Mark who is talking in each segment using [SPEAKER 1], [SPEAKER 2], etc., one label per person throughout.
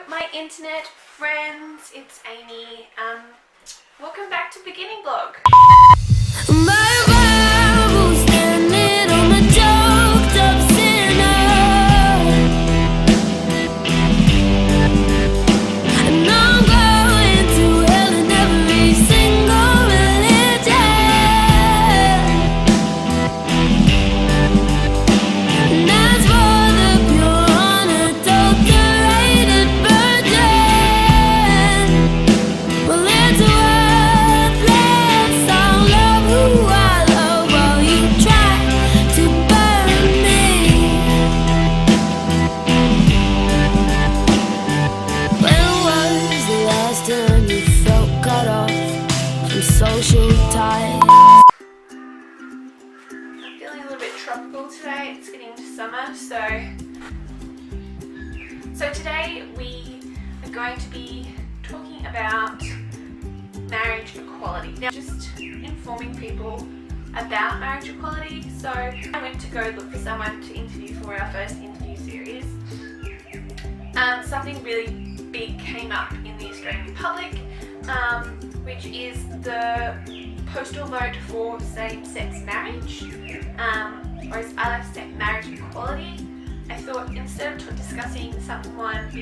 [SPEAKER 1] my internet friends, it's Amy. Welcome back to Beginning Blog. I'm feeling a little bit tropical today. It's getting into summer, so today we are going to be talking about marriage equality. Now, just informing people about marriage equality. So I went to go look for someone to interview for our first interview series. Something really big came up in the Australian public, which is the postal vote for same-sex marriage, or as I like to say, marriage equality. I thought instead of discussing someone's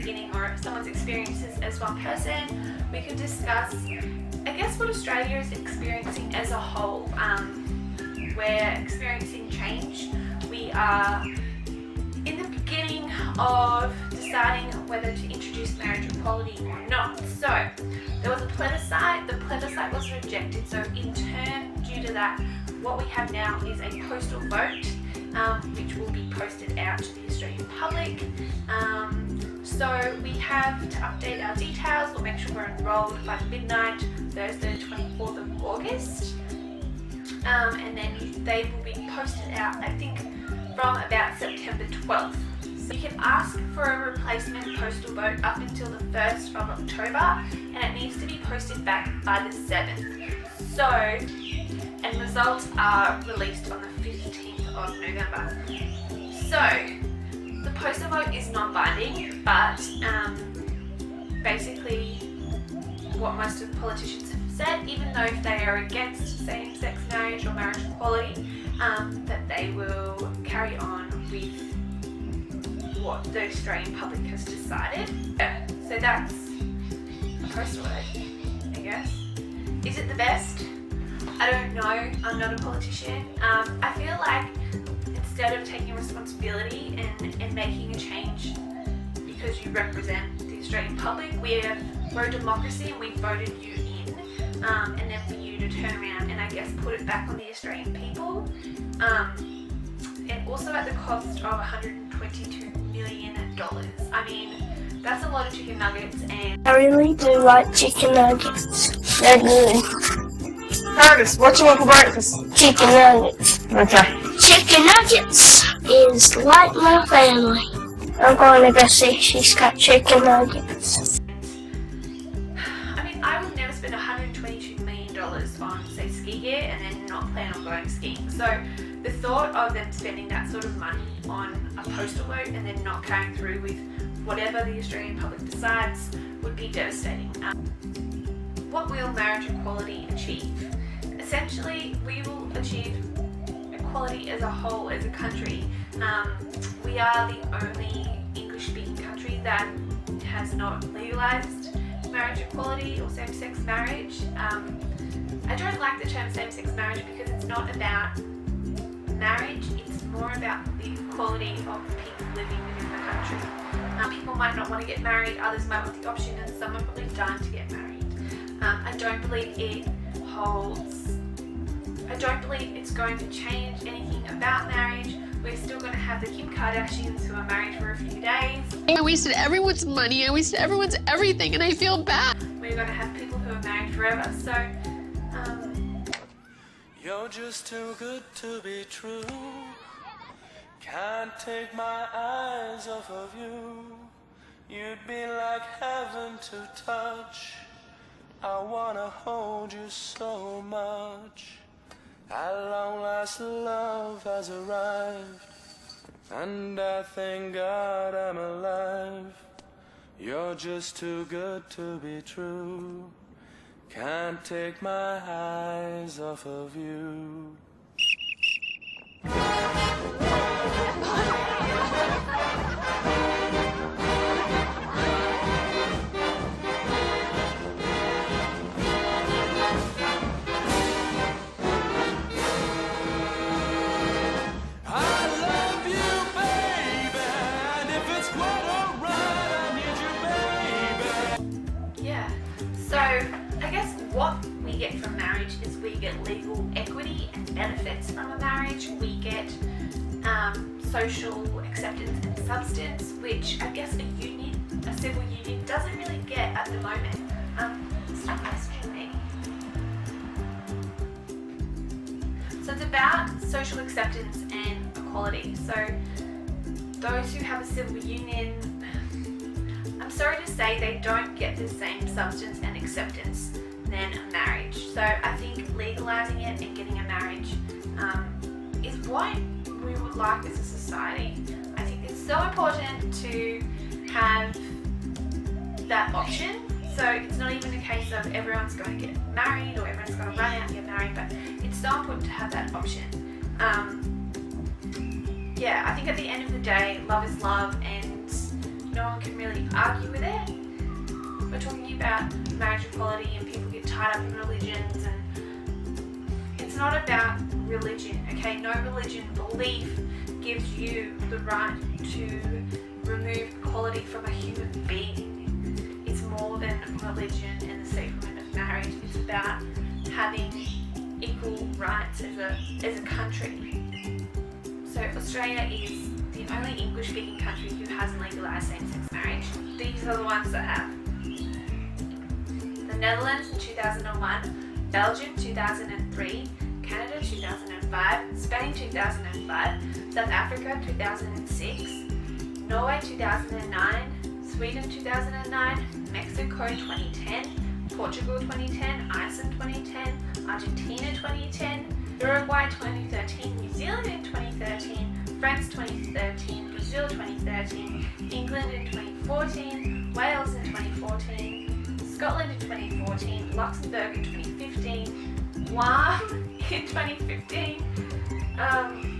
[SPEAKER 1] experiences as one person, we could discuss, I guess, what Australia is experiencing as a whole. We're experiencing change. We are in the beginning of deciding whether to introduce marriage equality or not. So there was a plebiscite. The plebiscite was rejected. So in turn, due to that, what we have now is a postal vote, which will be posted out to the Australian public. So we have to update our details. We'll make sure we're enrolled by midnight, Thursday, 24th of August. And then they will be posted out, I think, from about September 12th. So you can ask for a replacement postal vote up until the 1st of October, and it needs to be posted back by the 7th. So, and results are released on the 15th of November. So, the postal vote is non-binding, but basically what most of the politicians have said, even though if they are against same-sex marriage or marriage equality, that they will carry on with what the Australian public has decided. Yeah, so that's a postal vote, I guess. Is it the best? I don't know. I'm not a politician. I feel like instead of taking responsibility and making a change because you represent the Australian public, we're a democracy and we voted you in, and then for you to turn around and I guess put it back on the Australian people, and also at the cost of $122 million. I mean, that's a lot of chicken nuggets, and
[SPEAKER 2] I really do like chicken nuggets. They're good.
[SPEAKER 3] Curtis, what you want for breakfast?
[SPEAKER 2] Chicken nuggets.
[SPEAKER 3] Okay.
[SPEAKER 2] Chicken nuggets is like my family. I'm going to go see if she's got chicken nuggets.
[SPEAKER 1] I mean, I would never spend $122 million on, say, ski gear and then not plan on going skiing. So the thought of them spending that sort of money on a postal vote and then not carrying through with whatever the Australian public decides would be devastating. What will marriage equality achieve? Essentially, we will achieve equality as a whole, as a country. We are the only English-speaking country that has not legalised marriage equality or same-sex marriage. I don't like the term same-sex marriage because it's not about marriage, it's more about the equality of people living within the country. People might not want to get married, others might want the option, and some are probably dying to get married. I don't believe it's going to change anything about marriage. We're still going to have the Kim Kardashians who are married for a few days.
[SPEAKER 4] I wasted everyone's money, I wasted everyone's everything, and I feel bad.
[SPEAKER 1] We're going to have people who are married forever, so
[SPEAKER 5] you're just too good to be true. Can't take my eyes off of you. You'd be like heaven to touch. I wanna hold you so much. At long last love has arrived, and I thank God I'm alive. You're just too good to be true. Can't take my eyes off of you.
[SPEAKER 1] So, I guess what we get from marriage is we get legal equity and benefits from a marriage. We get social acceptance and substance, which I guess a civil union doesn't really get at the moment. Stop questioning me. So it's about social acceptance and equality. So those who have a civil union, I'm sorry to say, they don't get the same substance and acceptance than a marriage. So I think legalizing it and getting a marriage is what we would like as a society. I think it's so important to have that option. So it's not even a case of everyone's going to get married or everyone's going to run out and get married, but it's so important to have that option. Yeah, I think at the end of the day, love is love, and no one can really argue with it. We're talking about marriage equality and people get tied up in religions, and it's not about religion, okay? No religion belief gives you the right to remove equality from a human being. It's more than religion and the sacrament of marriage. It's about having equal rights as a country. So Australia is the only English-speaking country who hasn't legalised same-sex marriage. These are the ones that have. The Netherlands in 2001, Belgium 2003, Canada 2005, Spain 2005, South Africa 2006, Norway 2009, Sweden 2009, Mexico 2010, Portugal 2010, Iceland 2010, Argentina 2010, Uruguay 2013, New Zealand in 2013, France 2013, Brazil 2013, England in 2014, Wales in 2014, Scotland in 2014, Luxembourg in 2015, Guam in 2015,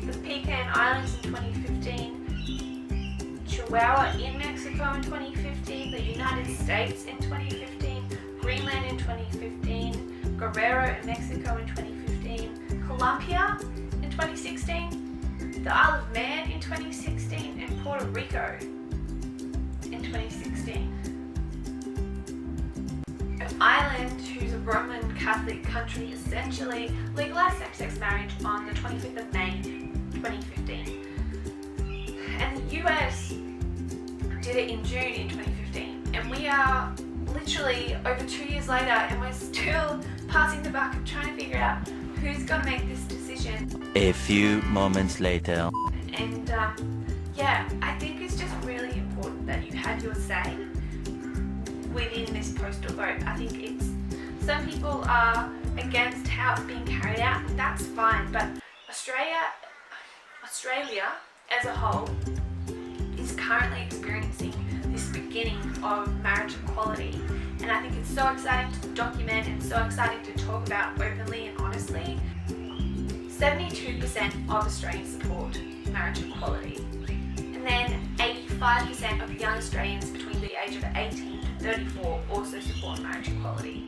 [SPEAKER 1] the Pecan Islands in 2015, Chihuahua in Mexico in 2015, the United States in 2015, Greenland in 2015, Guerrero in Mexico in 2015, Colombia in 2016, the Isle of Man in 2016, and Puerto Rico in 2016. Ireland, who's a Roman Catholic country, essentially legalised same-sex marriage on the 25th of May 2015. And the US did it in June in 2015. And we are literally over 2 years later and we're still passing the buck, trying to figure out who's going to make this decision.
[SPEAKER 6] A few moments later.
[SPEAKER 1] And yeah, I think it's just really important that you have your say within this postal vote. I think some people are against how it's being carried out, and that's fine, but Australia as a whole is currently experiencing this beginning of marriage equality, and I think it's so exciting to document and so exciting to talk about openly and honestly. 72% of Australians support marriage equality, and then 85% of young Australians between the age of 18 to 34 also support marriage equality.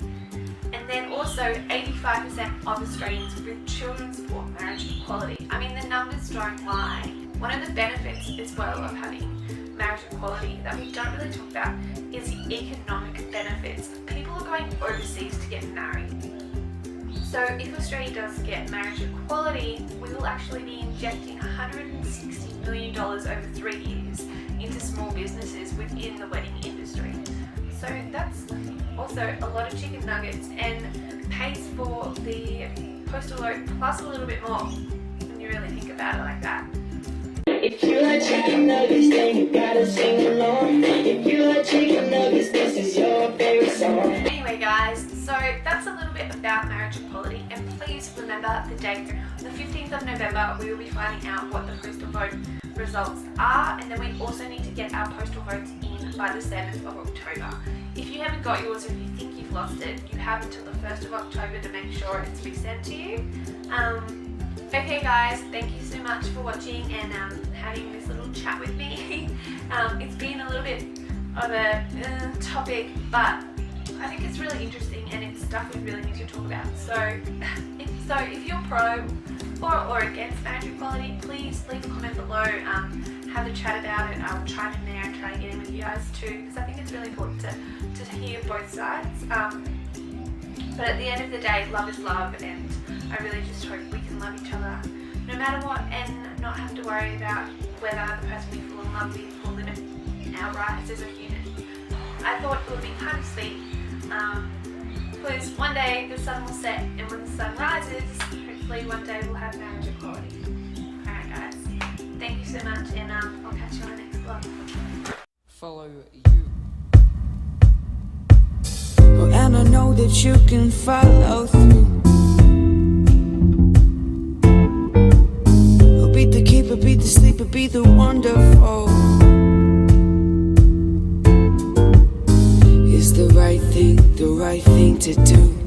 [SPEAKER 1] And then also 85% of Australians with children support marriage equality. I mean, the numbers don't lie. One of the benefits as well of having marriage equality that we don't really talk about is the economic benefits. People are going overseas to get married. So if Australia does get marriage equality, we will actually be injecting $160 million over 3 years into small businesses within the wedding industry. So that's also a lot of chicken nuggets and pays for the postal vote plus a little bit more when you really think about it like that.
[SPEAKER 7] If you like chicken nuggets, then you gotta sing along. If you like chicken nuggets, this is your favorite song.
[SPEAKER 1] Anyway guys, so that's a little bit about marriage equality, and please remember the date. On the 15th of November, we will be finding out what the postal vote results are, and then we also need to get our postal votes in by the 7th of October. If you haven't got yours, or if you think you've lost it, you have until the 1st of October to make sure it's resent to you. Okay guys, thank you so much for watching and having this little chat with me. It's been a little bit of a topic, but I think it's really interesting and it's stuff we really need to talk about. So if you're pro or against marriage equality, please leave a comment below. Have a chat about it. I'll chime in there and try to get in with you guys too, because I think it's really important to hear both sides. But at the end of the day, love is love, and I really just hope we can love each other no matter what and not have to worry about whether the person we fall in love with will limit our rights as a human. I thought it would be kind of sweet, because one day the sun will set, and when the sun rises, hopefully one day we'll have marriage equality. Alright guys, thank you so much, and I'll catch you on the next vlog.
[SPEAKER 8] Follow you. Oh, and I know that you can follow through. Oh, be the keeper, be the sleeper, be the wonderful. It's the right thing to do.